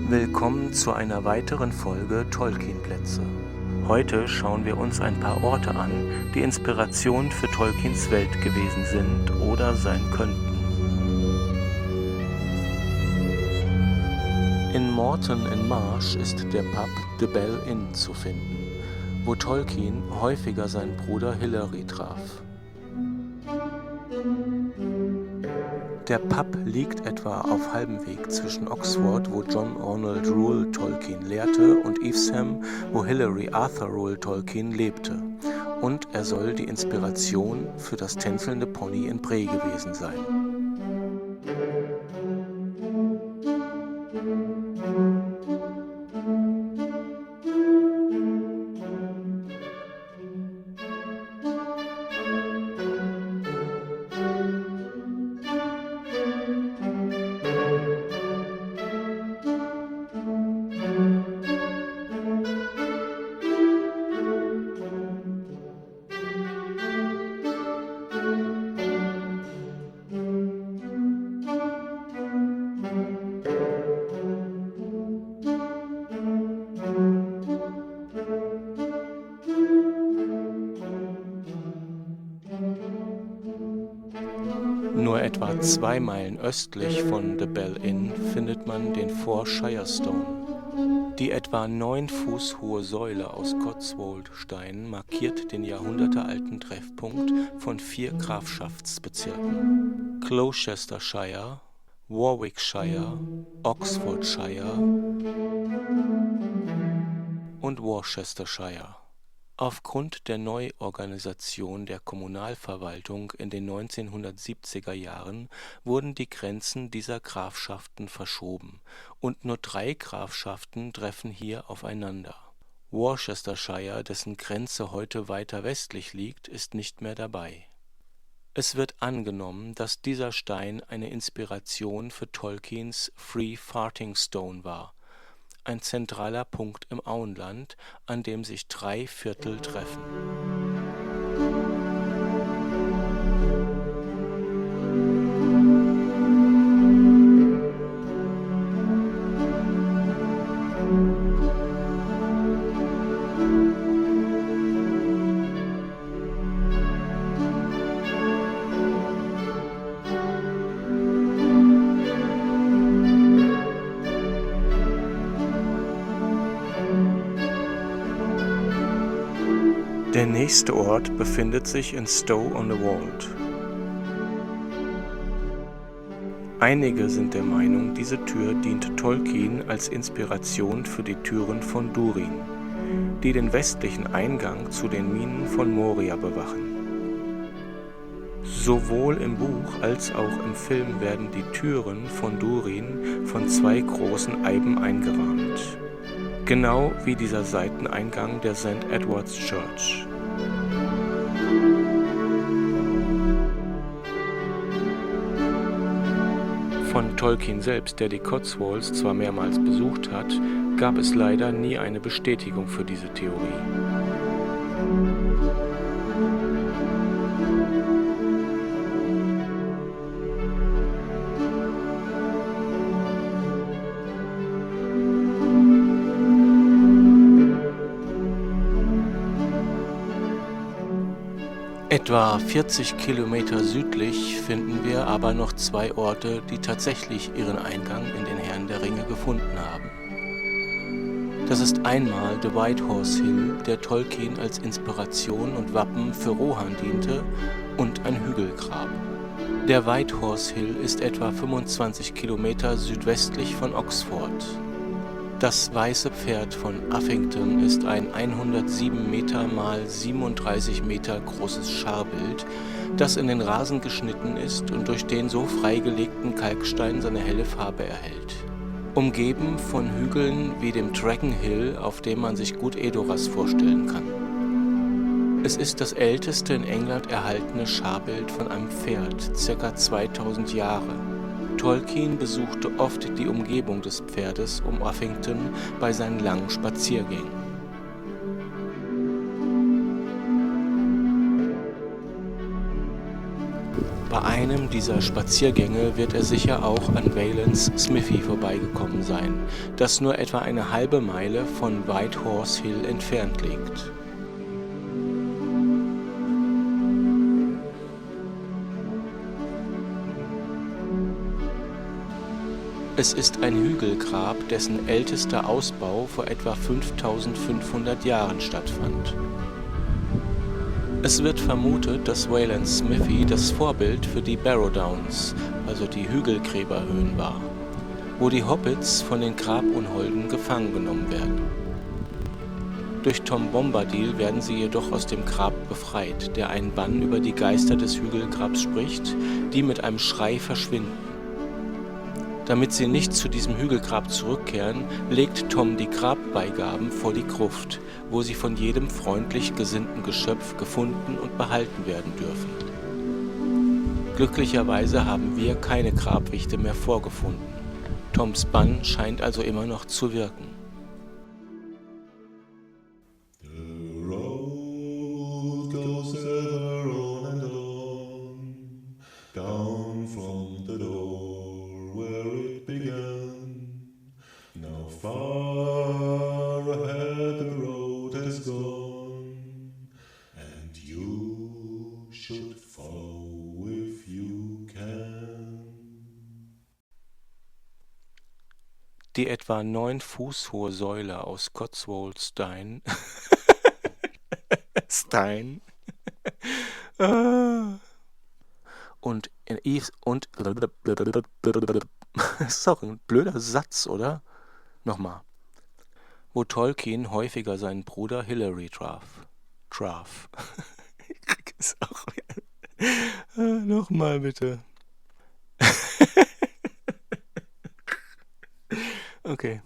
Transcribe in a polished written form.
Willkommen zu einer weiteren Folge Tolkien-Plätze. Heute schauen wir uns ein paar Orte an, die Inspiration für Tolkiens Welt gewesen sind oder sein könnten. In Moreton in Marsh ist der Pub The Bell Inn zu finden, wo Tolkien häufiger seinen Bruder Hilary traf. Der Pub liegt etwa auf halbem Weg zwischen Oxford, wo John Arnold Reuel Tolkien lehrte, und Evesham, wo Hilary Arthur Reuel Tolkien lebte. Und er soll die Inspiration für das tänzelnde Pony in Bree gewesen sein. Nur etwa 2 Meilen östlich von The Bell Inn findet man den Fort Shirestone. Die etwa 9 Fuß hohe Säule aus Cotswold-Stein markiert den jahrhundertealten Treffpunkt von 4 Grafschaftsbezirken: Gloucestershire, Warwickshire, Oxfordshire und Worcestershire. Aufgrund der Neuorganisation der Kommunalverwaltung in den 1970er Jahren wurden die Grenzen dieser Grafschaften verschoben und nur 3 Grafschaften treffen hier aufeinander. Worcestershire, dessen Grenze heute weiter westlich liegt, ist nicht mehr dabei. Es wird angenommen, dass dieser Stein eine Inspiration für Tolkiens Free Farthing Stone war, ein zentraler Punkt im Auenland, an dem sich 3 Viertel treffen. Der nächste Ort befindet sich in Stow-on-the-Wold. Einige sind der Meinung, diese Tür dient Tolkien als Inspiration für die Türen von Durin, die den westlichen Eingang zu den Minen von Moria bewachen. Sowohl im Buch als auch im Film werden die Türen von Durin von 2 großen Eiben eingerahmt. Genau wie dieser Seiteneingang der St. Edward's Church. Von Tolkien selbst, der die Cotswolds zwar mehrmals besucht hat, gab es leider nie eine Bestätigung für diese Theorie. Etwa 40 Kilometer südlich finden wir aber noch 2 Orte, die tatsächlich ihren Eingang in den Herrn der Ringe gefunden haben. Das ist einmal The White Horse Hill, der Tolkien als Inspiration und Wappen für Rohan diente, und ein Hügelgrab. Der White Horse Hill ist etwa 25 Kilometer südwestlich von Oxford. Das Weiße Pferd von Uffington ist ein 107 Meter mal 37 Meter großes Scharbild, das in den Rasen geschnitten ist und durch den so freigelegten Kalkstein seine helle Farbe erhält. Umgeben von Hügeln wie dem Dragon Hill, auf dem man sich gut Edoras vorstellen kann. Es ist das älteste in England erhaltene Scharbild von einem Pferd, ca. 2000 Jahre. Tolkien besuchte oft die Umgebung des Pferdes um Uffington bei seinen langen Spaziergängen. Bei einem dieser Spaziergänge wird er sicher auch an Valence Smithy vorbeigekommen sein, das nur etwa eine halbe Meile von White Horse Hill entfernt liegt. Es ist ein Hügelgrab, dessen ältester Ausbau vor etwa 5500 Jahren stattfand. Es wird vermutet, dass Valence Smithy das Vorbild für die Barrow Downs, also die Hügelgräberhöhen, war, wo die Hobbits von den Grabunholden gefangen genommen werden. Durch Tom Bombadil werden sie jedoch aus dem Grab befreit, der einen Bann über die Geister des Hügelgrabs spricht, die mit einem Schrei verschwinden. Damit sie nicht zu diesem Hügelgrab zurückkehren, legt Tom die Grabbeigaben vor die Gruft, wo sie von jedem freundlich gesinnten Geschöpf gefunden und behalten werden dürfen. Glücklicherweise haben wir keine Grabwichte mehr vorgefunden. Toms Bann scheint also immer noch zu wirken. The road goes ever on and on, down from the door where it began. Now far ahead the road has gone, and you should follow if you can. Die etwa 9 Fuß hohe Säule aus Cotswold Stein und ist doch ein blöder Satz, oder? Nochmal. Wo Tolkien häufiger seinen Bruder Hilary traf. Ich krieg es auch wieder. Nochmal bitte. Okay.